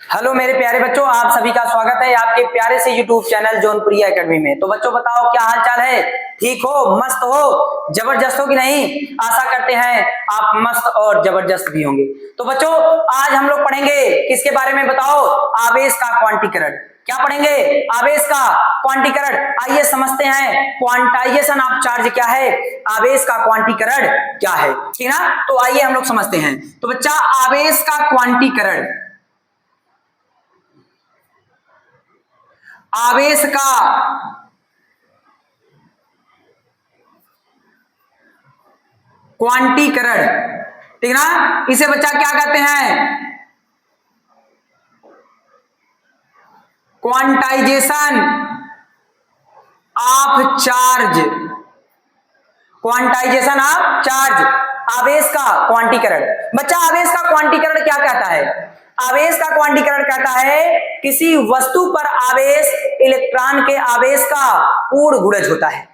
Hello मेरे प्यारे बच्चों, आप सभी का स्वागत है आपके प्यारे से यूट्यूब चैनल जौनपुरी एकेडमी में। तो बच्चों बताओ, क्या हाल चाल है? ठीक हो, मस्त हो, जबरदस्त हो कि नहीं? आशा करते हैं आप मस्त और जबरदस्त भी होंगे। तो बच्चों आज हम लोग पढ़ेंगे किसके बारे में बताओ? आवेश का क्वांटीकरण। क्या पढ़ेंगे? आवेश का क्वांटीकरण। आइए समझते हैं क्वांटाइजेशन ऑफ चार्ज क्या है, आवेश का क्वांटीकरण क्या है, ठीक ना? तो आइए हम लोग समझते हैं। तो बच्चा, आवेश का क्वांटीकरण, आवेश का क्वांटीकरण, ठीक ना? इसे बच्चा क्या कहते हैं? Quantization of charge. Quantization of charge, आवेश का क्वांटीकरण। बच्चा आवेश का क्वांटीकरण क्या कहता है? आवेश का क्वांटीकरण कहता है किसी वस्तु पर आवेश इलेक्ट्रॉन के आवेश का पूर्ण गुणज होता है।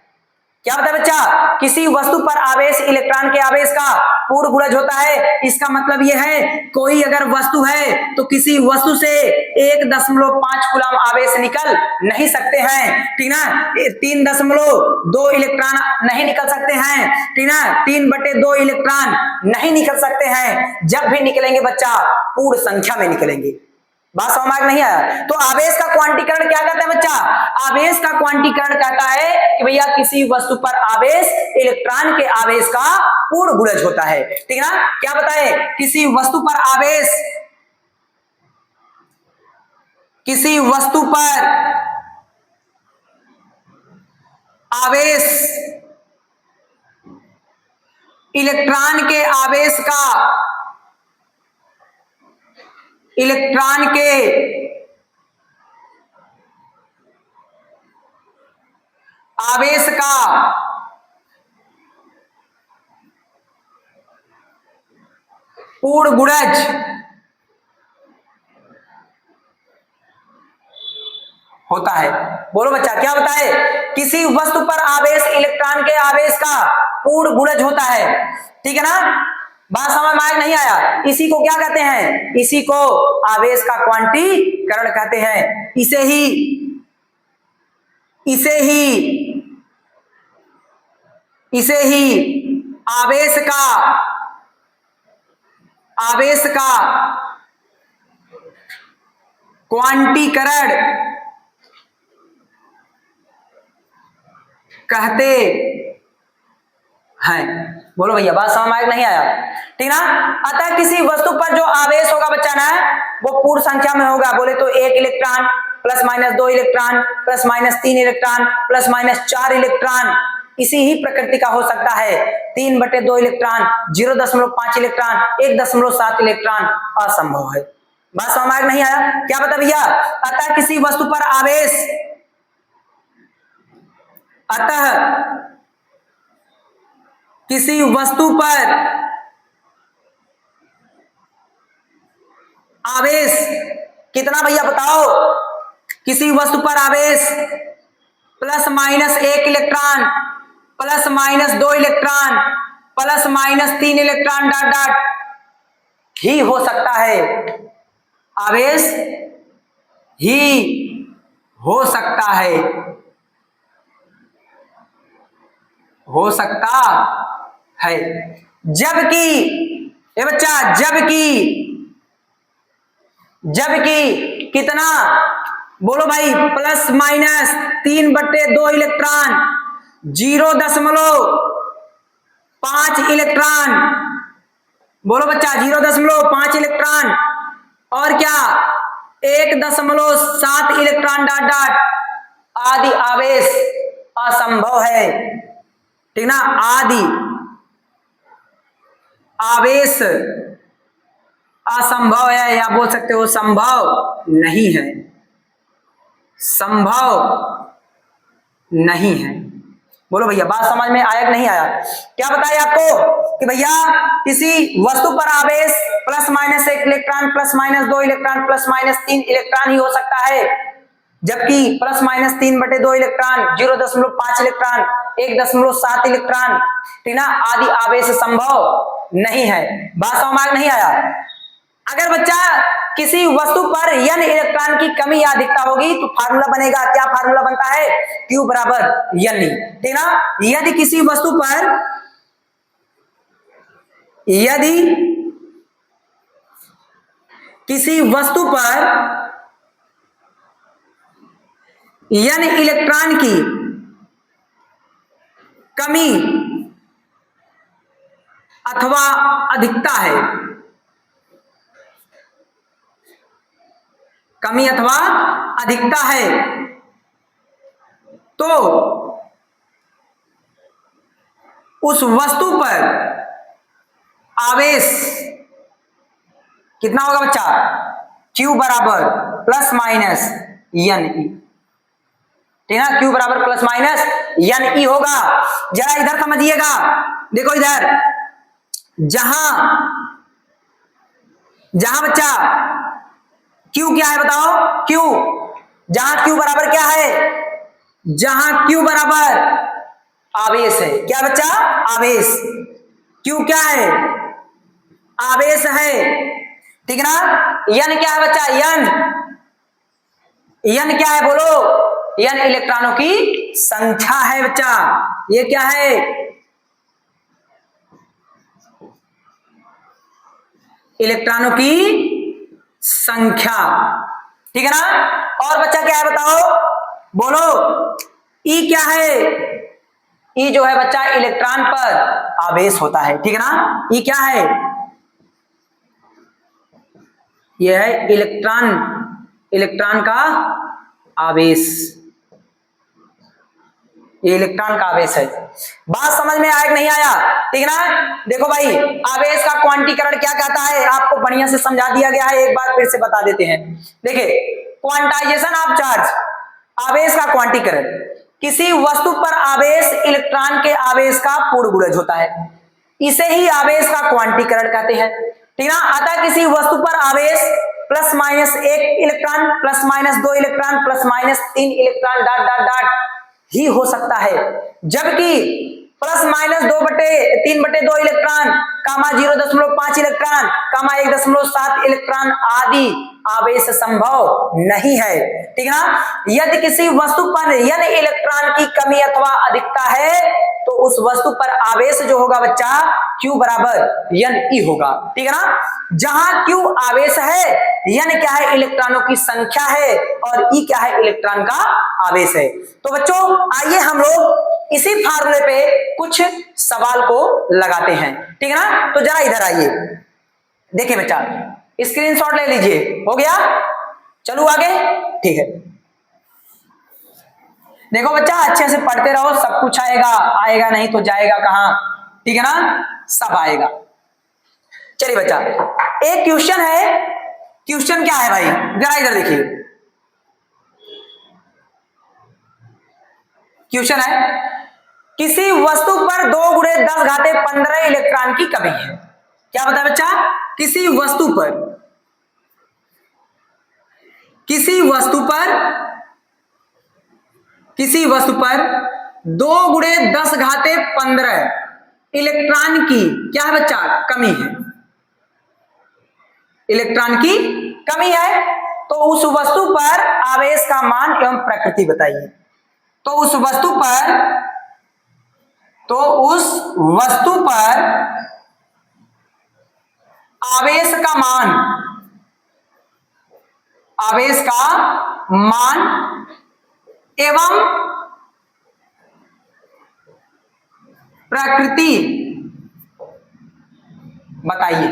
क्या होता है बच्चा? किसी वस्तु पर आवेश इलेक्ट्रॉन के आवेश का पूर्ण गुणज होता है। इसका मतलब यह है, कोई अगर वस्तु है तो किसी वस्तु से 1.5 कूलम आवेश निकल नहीं सकते हैं, ठीक ना? 3.2 इलेक्ट्रॉन नहीं निकल सकते हैं, ठीक ना? 3/2 इलेक्ट्रॉन नहीं निकल सकते हैं। जब भी निकलेंगे बच्चा पूर्ण संख्या में निकलेंगे। बात समझ में नहीं आया? तो आवेश का क्वांटीकरण क्या कहता है बच्चा? आवेश का क्वांटीकरण कहता है कि भैया किसी वस्तु पर आवेश इलेक्ट्रॉन के आवेश का पूर्ण गुणज होता है, ठीक ना? क्या बताए? किसी वस्तु पर आवेश, किसी वस्तु पर आवेश इलेक्ट्रॉन के आवेश का, इलेक्ट्रॉन के आवेश का पूर्ण गुणज होता है। बोलो बच्चा, क्या होता है? किसी वस्तु पर आवेश इलेक्ट्रॉन के आवेश का पूर्ण गुणज होता है, ठीक है ना? बात समझ में नहीं आया? इसी को क्या कहते हैं? इसी को आवेश का क्वांटीकरण कहते हैं। इसे ही आवेश का क्वांटीकरण कहते हैं। बोलो भैया, बात समझ में नहीं आया? ठीक ना? अतः किसी वस्तु पर जो आवेश होगा बच्चा ना, वो पूर्ण संख्या में होगा। बोले तो 1 electron plus minus 2 electron plus minus 3 electron plus minus 4 electron इसी ही प्रकृति का हो सकता है। 3/2 इलेक्ट्रॉन, 0.5 इलेक्ट्रॉन, 1.7 इलेक्ट्रॉन असंभव है। बात समझ में नहीं आया? क्या बता भैया? अतः किसी वस्तु पर आवेश, किसी वस्तु पर आवेश कितना भैया बताओ? किसी वस्तु पर आवेश plus minus 1 electron plus minus 2 electron plus minus 3 electron dot dot ही हो सकता है। आवेश ही हो सकता है, हो सकता है। जबकि ये बच्चा, जबकि कितना? बोलो भाई, प्लस माइनस 3/2 इलेक्ट्रॉन, 0.5 इलेक्ट्रॉन। बोलो बच्चा, 0.5 इलेक्ट्रॉन और क्या 1.7 इलेक्ट्रॉन डॉट डॉट आदि आवेश असंभव है, ठीक ना? आदि आवेश असंभव है, या बोल सकते हो संभव नहीं है, संभव नहीं है। बोलो भैया, बात समझ में आया कि नहीं आया? क्या बताया आपको कि भैया किसी वस्तु पर आवेश plus minus 1 electron plus minus 2 electron plus minus 3 electron ही हो सकता है, जबकि plus minus 3/2 electron, 0.5 electron, 1.7 electron, ठीक ना, आदि आवेश संभव नहीं है। बात समझ में नहीं आया? अगर बच्चा किसी वस्तु पर n इलेक्ट्रॉन की कमी या अधिकता होगी तो फार्मूला बनेगा, क्या फार्मूला बनता है, Q बराबर Ne, ठीक ना। यदि किसी वस्तु पर n इलेक्ट्रॉन की कमी अथवा अधिकता है, कमी अथवा अधिकता है, तो उस वस्तु पर आवेश कितना होगा बच्चा, Q बराबर प्लस माइनस Ne, ठीक है, Q बराबर प्लस माइनस Ne होगा। जरा इधर समझिएगा, देखो इधर, जहां बच्चा Q क्या है बताओ, Q, जहां Q बराबर क्या है, जहां Q बराबर आवेश है, क्या बच्चा, आवेश, Q क्या है, आवेश है, ठीक ना। N क्या है बच्चा, N क्या है बोलो, N इलेक्ट्रॉनों की संख्या है बच्चा, ये क्या है, इलेक्ट्रॉनों की संख्या, ठीक है ना। और बच्चा क्या है बताओ, बोलो, E क्या है, E जो है बच्चा इलेक्ट्रॉन पर आवेश होता है, ठीक है ना। E क्या है, यह है इलेक्ट्रॉन का आवेश, ये इलेक्ट्रॉन का आवेश है। बात समझ में आया कि नहीं आया, ठीक ना। देखो भाई, आवेश का क्वांटीकरण क्या कहता है, आपको बढ़िया से समझा दिया गया है, एक बार फिर से बता देते हैं। देखिए, क्वांटाइजेशन ऑफ चार्ज, आवेश का क्वांटीकरण, किसी वस्तु पर आवेश इलेक्ट्रॉन के आवेश का पूर्ण गुणज होता है, इसे ही आवेश का क्वांटीकरण कहते हैं, ठीक ना। अतः किसी वस्तु पर आवेश plus minus 1 electron, plus minus 2 electron, plus minus 3 electron dot dot dot ही हो सकता है, जबकि plus minus 3/2 electron, comma 0.5 electron, comma 1.7 electron आदि आवेश संभव नहीं है, ठीक ना। यदि किसी वस्तु पर n इलेक्ट्रॉन की कमी अथवा अधिकता है तो उस वस्तु पर आवेश जो होगा बच्चा Q बराबर Ne होगा, ठीक है ना। जहां Q आवेश है, N क्या है, इलेक्ट्रॉनों की संख्या है, और E क्या है, इलेक्ट्रॉन का आवेश है। तो बच्चों आइए हम लोग इसी फार्मूले पे कुछ सवाल को लगाते हैं, ठीक है ना। तो जरा इधर आइए, देखिए बच्चा, स्क्रीनशॉट ले लीजिए, हो गया, चलो आगे, ठीक है। देखो बच्चा, अच्छे से पढ़ते रहो, सब कुछ आएगा, आएगा नहीं तो जाएगा कहां, ठीक है ना, सब आएगा। चलिए बच्चा, एक क्वेश्चन है, क्वेश्चन क्या है भाई, जरा इधर देखिए, क्वेश्चन है, किसी वस्तु पर 2 × 10⁻15 इलेक्ट्रॉन की कमी है। क्या बता बच्चा, किसी वस्तु पर 2 × 10⁻15 इलेक्ट्रॉन की क्या है बच्चा, कमी है, इलेक्ट्रॉन की कमी है, तो उस वस्तु पर आवेश का मान एवं प्रकृति बताइए। तो उस वस्तु पर आवेश का मान एवं प्रकृति बताइए,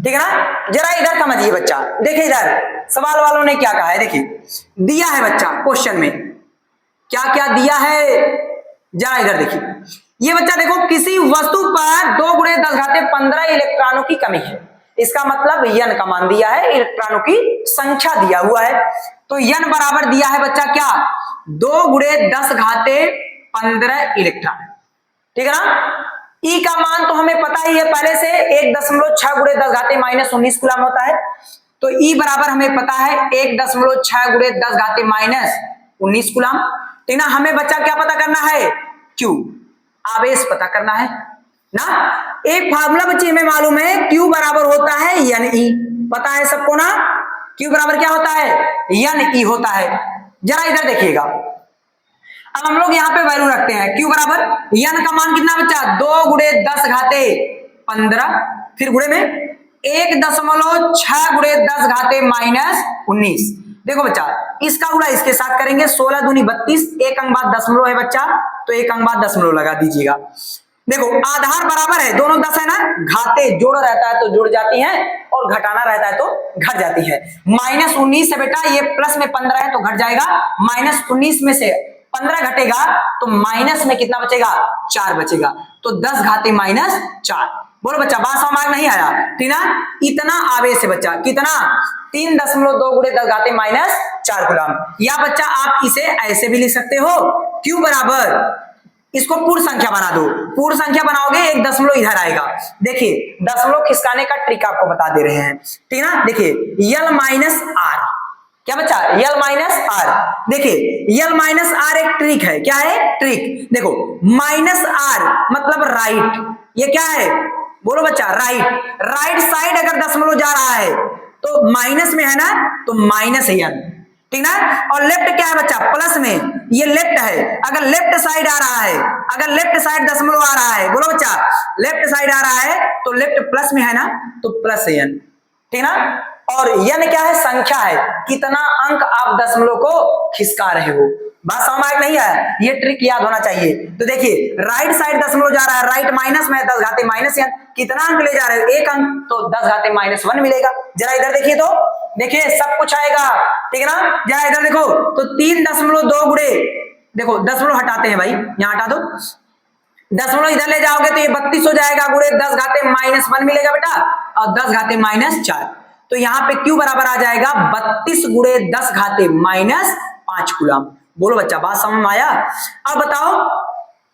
ठीक है ना। जरा इधर समझिए बच्चा, देखिए इधर सवाल वालों ने क्या कहा है, देखिए दिया है बच्चा क्वेश्चन में, क्या क्या दिया है, जरा इधर देखिए। ये बच्चा देखो, किसी वस्तु पर 2 × 10⁻15 इलेक्ट्रॉनों की कमी है, इसका मतलब N का मान दिया है, इलेक्ट्रॉनों की संख्या दिया हुआ है, तो N बराबर दिया है बच्चा क्या, 2 × 10⁻15 इलेक्ट्रॉन, ठीक है ना। E का मान तो हमें पता ही है पहले से, 1.6 × 10⁻−19 कूलम होता है, तो E बराबर हमें पता है 1.6 × 10⁻19 कूलम, ठीक ना। हमें बच्चा क्या पता करना है, Q, आवेश पता करना है ना। एक फार्मूला बच्चे हमें मालूम है, Q बराबर होता है Ne, पता है सबको ना, Q बराबर क्या होता है, n e होता है। जरा इधर देखिएगा, अब हम लोग यहाँ पे वैल्यू रखते हैं। Q बराबर n का मान कितना बच्चा, 2 गुणे 10 घाते 15, फिर गुणे में 1.6 गुणे 10 घाते -19। देखो बच्चा, इसका गुणा इसके साथ करेंगे, 16 दूनी 32, एक अंक बाद दशमलव है बच्चा, तो एक अंक बाद दशमलव लगा दीजिएगा। देखो आधार बराबर है, दोनों 10 है ना, घाते जोड़ रहता है तो जुड़ जाती हैं और घटाना रहता है तो घट जाती है। -19 है बेटा, ये प्लस में 15 है तो घट जाएगा, -19 में से 15 घटेगा तो माइनस में कितना बचेगा, 4 बचेगा, तो 10 घाते -4। बोलो बच्चा, बात समझ नहीं आया, ठीक ना। इतना आवेश है बच्चा, कितना, 3.2 गुणे 10 घाते -4 कूलम। या बच्चा आप इसे ऐसे भी लिख सकते हो, Q बराबर, इसको पूर्ण संख्या बना दो, पूर्ण संख्या बनाओगे एक दशमलव इधर आएगा। देखिए दशमलव खिसकाने का ट्रिक आपको बता दे रहे हैं, ठीक ना। देखिए L माइनस आर, क्या बच्चा, L माइनस आर। देखिए L माइनस आर एक ट्रिक है, क्या है ट्रिक, देखो माइनस आर मतलब राइट, ये क्या है, बोलो बच्चा, राइट। राइट साइड अगर दशमलव जा रहा है तो माइनस में है ना, तो माइनस है n, ठीक ना। और लेफ्ट क्या है बच्चा, प्लस में, ये लेफ्ट है। अगर लेफ्ट साइड आ रहा है, अगर लेफ्ट साइड दशमलव आ रहा है, बोलो बच्चा, लेफ्ट साइड आ रहा है तो लेफ्ट प्लस में है ना, तो प्लस है n, ठीक ना। और n क्या है, संख्या है, कितना अंक आप दशमलव को खिसका रहे हो। बात समझ में नहीं आया, ये ट्रिक याद होना चाहिए। तो देखिए राइट साइड दशमलव जा रहा है, राइट माइनस में 10 घाते -n, कितना अंक ले जा रहे हो, एक अंक, तो 10 घाते -1 मिलेगा। जरा इधर देखिए, तो देखिए सब कुछ आएगा, ठीक है ना। जरा इधर देखो, तो 3.2 गुणे, देखो दशमलव हटाते हैं भाई, यहां हटा दो, दशमलव इधर ले जाओगे तो ये 32 हो जाएगा, गुणे 10 घाते -1 मिलेगा बेटा, और 10 घाते -4, तो यहाँ पे Q बराबर आ जाएगा 32 गुणे 10 घाते -5 कूलम। बोलो बच्चा, बात समझ में आया। अब बताओ,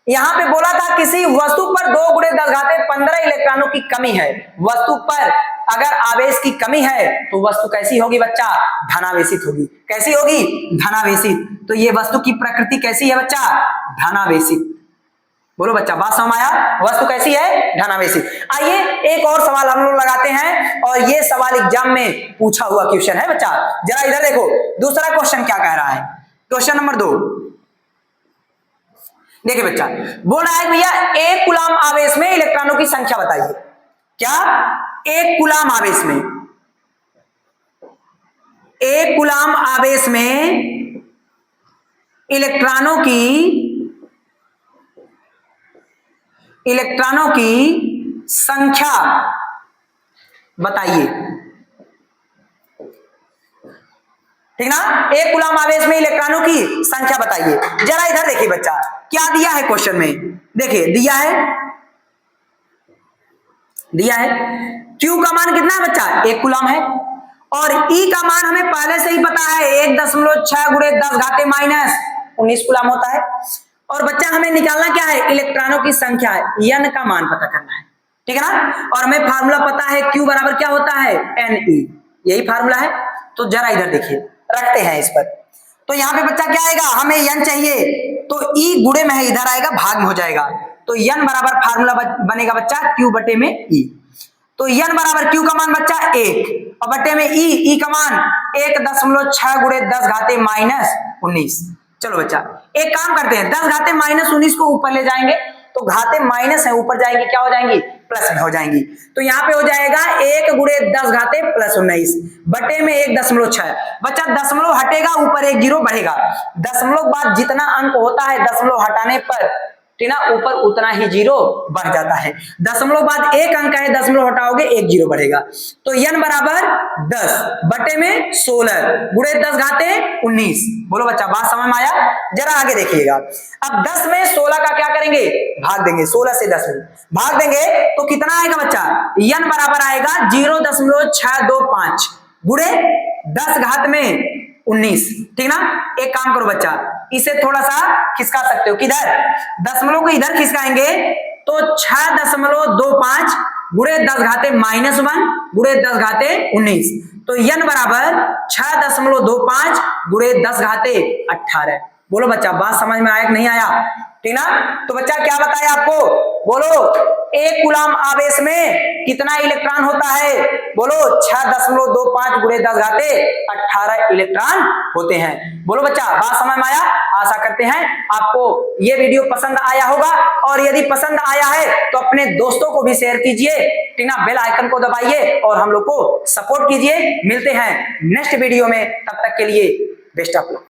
यहां पे बोला था किसी वस्तु पर 2 गुणे 10 घाते 15 इलेक्ट्रॉनों की कमी है। वस्तु पर अगर आवेश की कमी है तो वस्तु कैसी होगी बच्चा, धनावेशित होगी। कैसी होगी, धनावेशित। तो ये वस्तु की प्रकृति कैसी है बच्चा, धनावेशित। बोलो बच्चा, बात समझ आया, वस्तु कैसी है, धनावेशित। आइए एक और सवाल हम लोग लगाते हैं, और ये सवाल एग्जाम में पूछा हुआ क्वेश्चन है बच्चा। जरा इधर देखो, दूसरा क्वेश्चन क्या कह रहा है, क्वेश्चन नंबर 2। देखिए बच्चा, बोल रहा है भैया 1 कूलम आवेश में इलेक्ट्रॉनों की संख्या बताइए। क्या, 1 कूलम आवेश में, 1 कूलम आवेश में इलेक्ट्रॉनों की संख्या बताइए, ठीक ना। 1 कूलम आवेश में इलेक्ट्रॉनों की संख्या बताइए। जरा इधर देखिए बच्चा, क्या दिया है क्वेश्चन में, देखिए दिया है Q का मान कितना है बच्चा, 1 कूलम है, और E का मान हमें पहले से ही पता है, 1.6 गुणे 10 घाते -19 कूलम होता है। और बच्चा हमें निकालना क्या है, इलेक्ट्रॉनों की संख्या है, n का मान पता करना है, ठीक है ना। और हमें फार्मूला पता है, Q बराबर क्या होता है, Ne, यही फार्मूला है। तो जरा इधर देखिए, रखते हैं इस पर, तो यहाँ पे बच्चा क्या आएगा, हमें n चाहिए, तो E गुणे में है, इधर आएगा भाग में हो जाएगा, तो n बराबर फार्मूला बनेगा बच्चा Q बटे में E। तो n बराबर Q का मान बच्चा 1 और बटे में E का मान 1.6 गुणे 10 घाते -19। चलो बच्चा एक काम करते हैं, 10 घाते -19 को ऊपर ले जाएंगे तो घाते माइनस है, ऊपर जाएंगी क्या हो जाएंगी, प्लस में हो जाएंगी। तो यहाँ पे हो जाएगा 1 गुणे 10 घाते +19 बटे में 1.6। बच्चा दशमलव हटेगा, ऊपर 1 जीरो बढ़ेगा। दशमलव बाद जितना अंक होता है दशमलव हटाने पर, ठीक ना, ऊपर उतना ही जीरो बढ़ जाता है। दशमलव बाद 1 अंक है, दशमलव हटाओगे 1 जीरो बढ़ेगा। तो n बराबर 10 बटे में 16 गुणे 10 घाते 19। बोलो बच्चा, बात समझ में आया। जरा आगे देखिएगा, अब 10 में 16 का क्या करेंगे, भाग देंगे, 16 से 10 में भाग देंगे तो कितना आएगा बच्चा, n बराबर आएगा 0.625 गुणे 10 घात में 19, ठीक ना। एक काम करो बच्चा, इसे थोड़ा सा खिसका सकते हो, किधर, दशमलव को इधर खिसकाएंगे तो 6.25 गुणे 10 घाते -1 गुणे 10 घाते 19। तो n बराबर 6.25 गुणे 10 घाते 18। बोलो बच्चा, बात समझ में आया कि नहीं आया। ठीक ना। तो बच्चा क्या बताया आपको, बोलो 1 कूलम आवेश में कितना इलेक्ट्रॉन होता है, बोलो 6.25 गुणे 10 घाते 18 इलेक्ट्रॉन होते हैं। बोलो बच्चा, बात समझ में आया। आशा करते हैं आपको ये वीडियो पसंद आया होगा, और यदि पसंद आया है तो अपने दोस्तों को भी शेयर कीजिए, ठीक ना। बेल आइकन को दबाइए और हम लोग को सपोर्ट कीजिए। मिलते हैं नेक्स्ट वीडियो में, तब तक के लिए बेस्ट ऑफ लक।